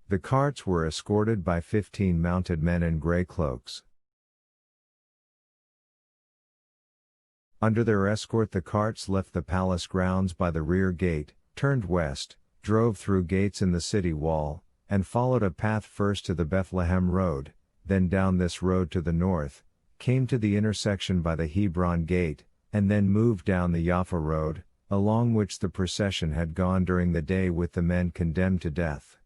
The carts were escorted by 15 mounted men in grey cloaks. Under their escort the carts left the palace grounds by the rear gate, turned west, drove through gates in the city wall, and followed a path first to the Bethlehem road, then down this road to the north, came to the intersection by the Hebron gate, and then moved down the Jaffa road, along which the procession had gone during the day with the men condemned to death.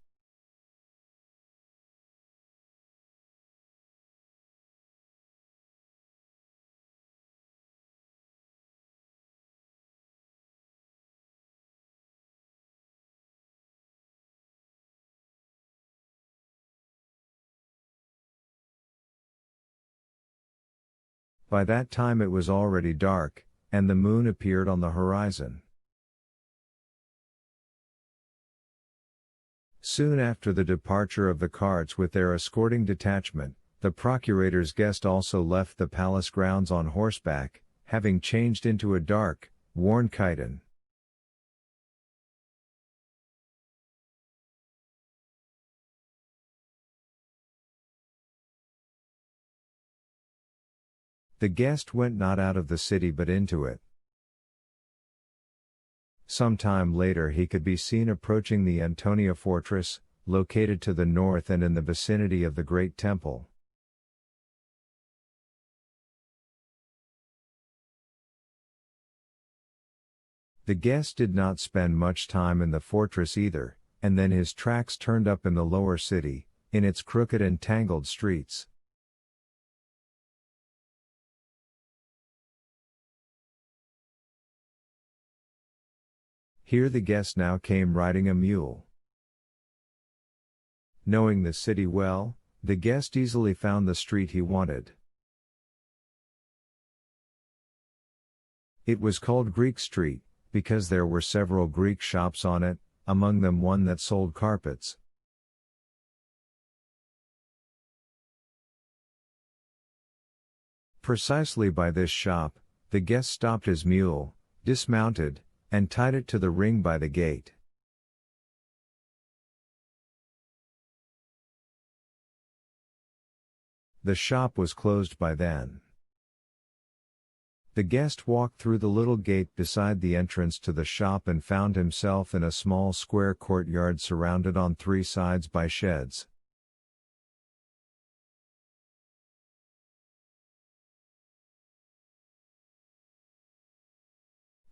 By that time it was already dark, and the moon appeared on the horizon. Soon after the departure of the carts with their escorting detachment, the procurator's guest also left the palace grounds on horseback, having changed into a dark, worn chiton. The guest went not out of the city but into it. Some time later he could be seen approaching the Antonia fortress, located to the north and in the vicinity of the great temple. The guest did not spend much time in the fortress either, and then his tracks turned up in the lower city, in its crooked and tangled streets. Here the guest now came riding a mule. Knowing the city well, the guest easily found the street he wanted. It was called Greek Street, because there were several Greek shops on it, among them one that sold carpets. Precisely by this shop, the guest stopped his mule, dismounted, and tied it to the ring by the gate. The shop was closed by then. The guest walked through the little gate beside the entrance to the shop and found himself in a small square courtyard surrounded on three sides by sheds.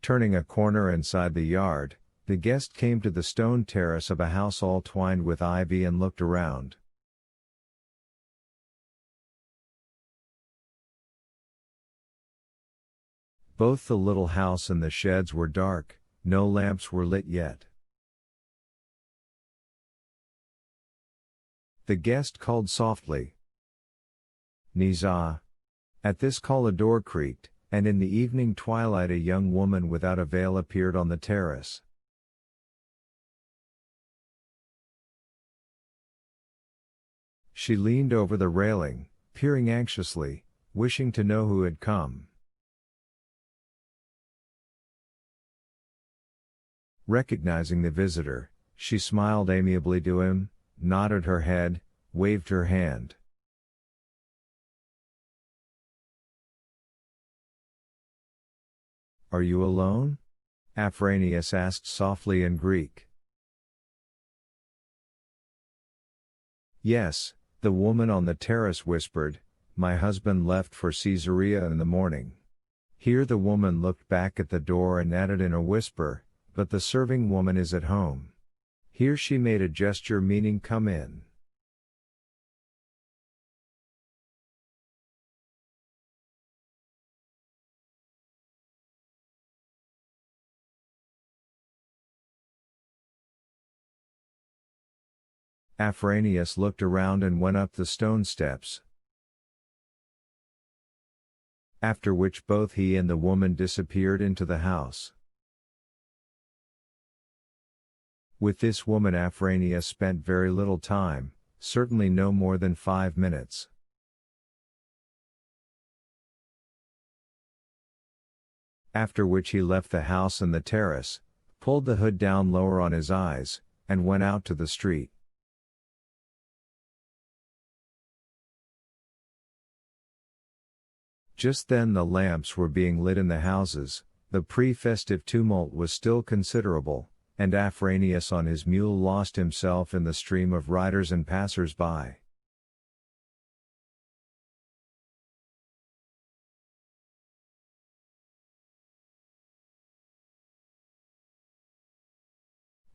Turning a corner inside the yard, the guest came to the stone terrace of a house all twined with ivy and looked around. Both the little house and the sheds were dark, no lamps were lit yet. The guest called softly, "Nizah." At this call a door creaked, and in the evening twilight a young woman without a veil appeared on the terrace. She leaned over the railing, peering anxiously, wishing to know who had come. Recognizing the visitor, she smiled amiably to him, nodded her head, waved her hand. "Are you alone?" Afranius asked softly in Greek. "Yes," the woman on the terrace whispered, "my husband left for Caesarea in the morning." Here the woman looked back at the door and added in a whisper, "But the serving woman is at home." Here she made a gesture meaning come in. Afranius looked around and went up the stone steps. After which both he and the woman disappeared into the house. With this woman Afranius spent very little time, certainly no more than 5 minutes. After which he left the house and the terrace, pulled the hood down lower on his eyes, and went out to the street. Just then the lamps were being lit in the houses, the pre-festive tumult was still considerable, and Afranius on his mule lost himself in the stream of riders and passers-by.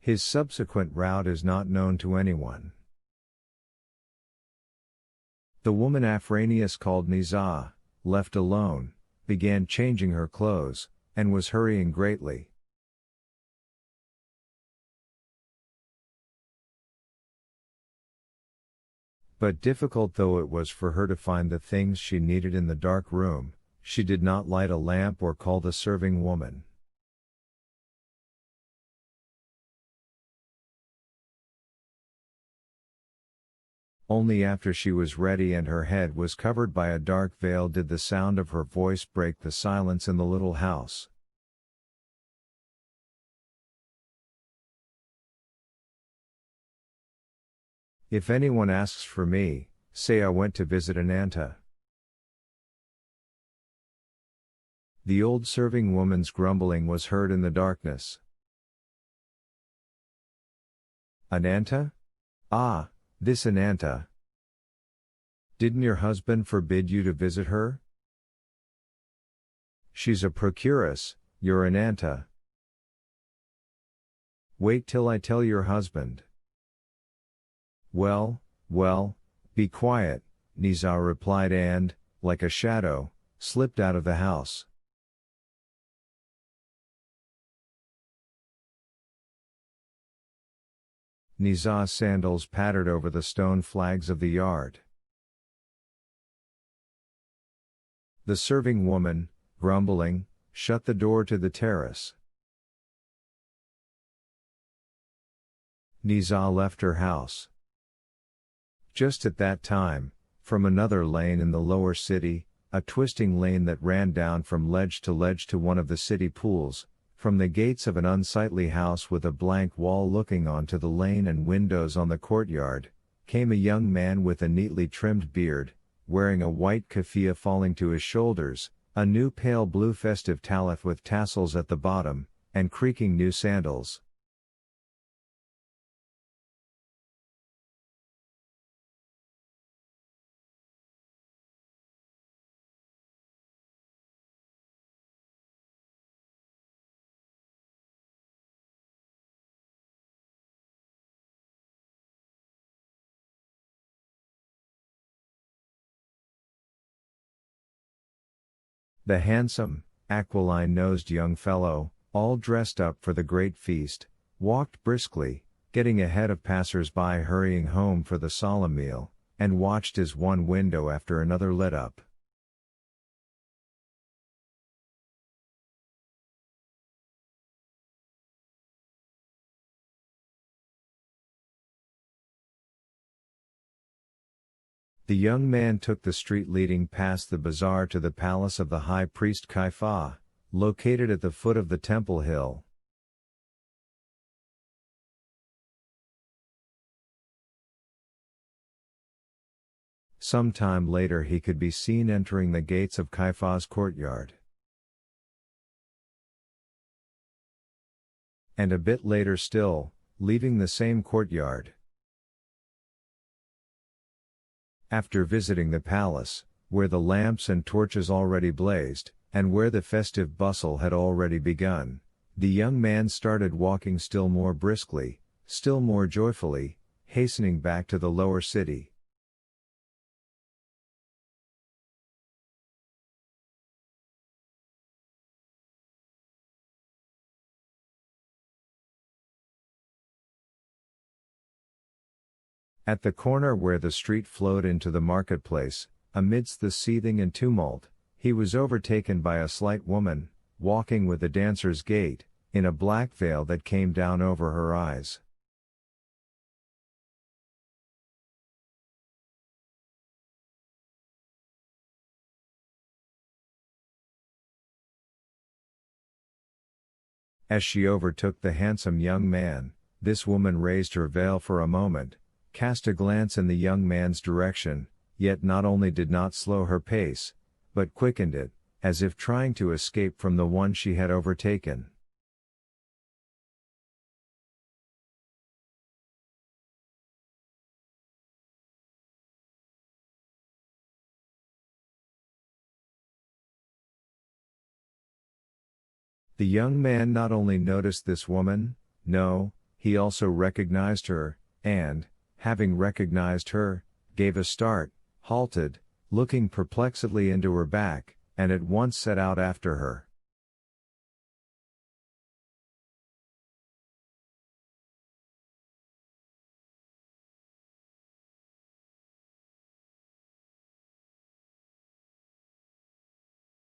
His subsequent route is not known to anyone. The woman Afranius called Nizah, left alone, began changing her clothes, and was hurrying greatly. But difficult though it was for her to find the things she needed in the dark room, she did not light a lamp or call the serving woman. Only after she was ready and her head was covered by a dark veil did the sound of her voice break the silence in the little house. If anyone asks for me, say I went to visit Ananta. The old serving woman's grumbling was heard in the darkness. Ananta? Ah, this Ananta. Didn't your husband forbid you to visit her? She's a procuress, your Ananta. Wait till I tell your husband. Well, be quiet, Nizah replied and, like a shadow, slipped out of the house. Nizah's sandals pattered over the stone flags of the yard. The serving woman, grumbling, shut the door to the terrace. Nizah left her house. Just at that time, from another lane in the lower city, a twisting lane that ran down from ledge to one of the city pools, from the gates of an unsightly house with a blank wall looking onto the lane and windows on the courtyard, came a young man with a neatly trimmed beard, wearing a white keffiyeh falling to his shoulders, a new pale blue festive talith with tassels at the bottom, and creaking new sandals. The handsome, aquiline-nosed young fellow, all dressed up for the great feast, walked briskly, getting ahead of passers-by hurrying home for the solemn meal, and watched as one window after another lit up. The young man took the street leading past the bazaar to the palace of the high priest Kaifa, located at the foot of the temple hill. Some time later he could be seen entering the gates of Kaifa's courtyard. And a bit later still, leaving the same courtyard. After visiting the palace, where the lamps and torches already blazed, and where the festive bustle had already begun, the young man started walking still more briskly, still more joyfully, hastening back to the lower city. At the corner where the street flowed into the marketplace, amidst the seething and tumult, he was overtaken by a slight woman, walking with a dancer's gait, in a black veil that came down over her eyes. As she overtook the handsome young man, this woman raised her veil for a moment, cast a glance in the young man's direction, yet not only did not slow her pace, but quickened it, as if trying to escape from the one she had overtaken. The young man not only noticed this woman, no, he also recognized her, and, having recognized her, gave a start, halted, looking perplexedly into her back, and at once set out after her.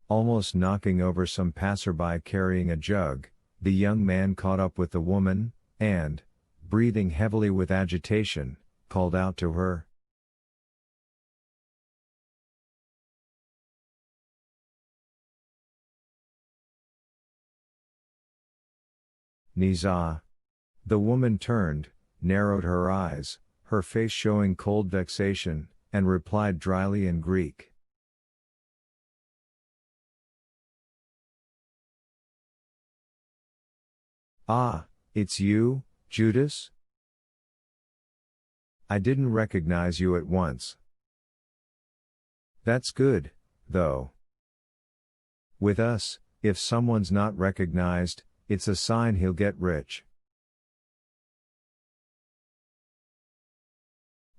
Almost knocking over some passerby carrying a jug, the young man caught up with the woman, and, breathing heavily with agitation, called out to her. Nisa. The woman turned, narrowed her eyes, her face showing cold vexation, and replied dryly in Greek. Ah, it's you, Judas? I didn't recognize you at once. That's good, though. With us, if someone's not recognized, it's a sign he'll get rich.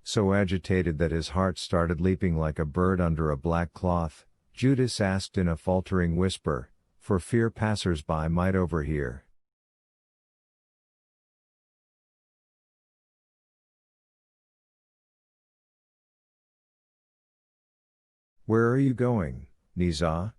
So agitated that his heart started leaping like a bird under a black cloth, Judas asked in a faltering whisper, for fear passers-by might overhear. Where are you going, Nisa?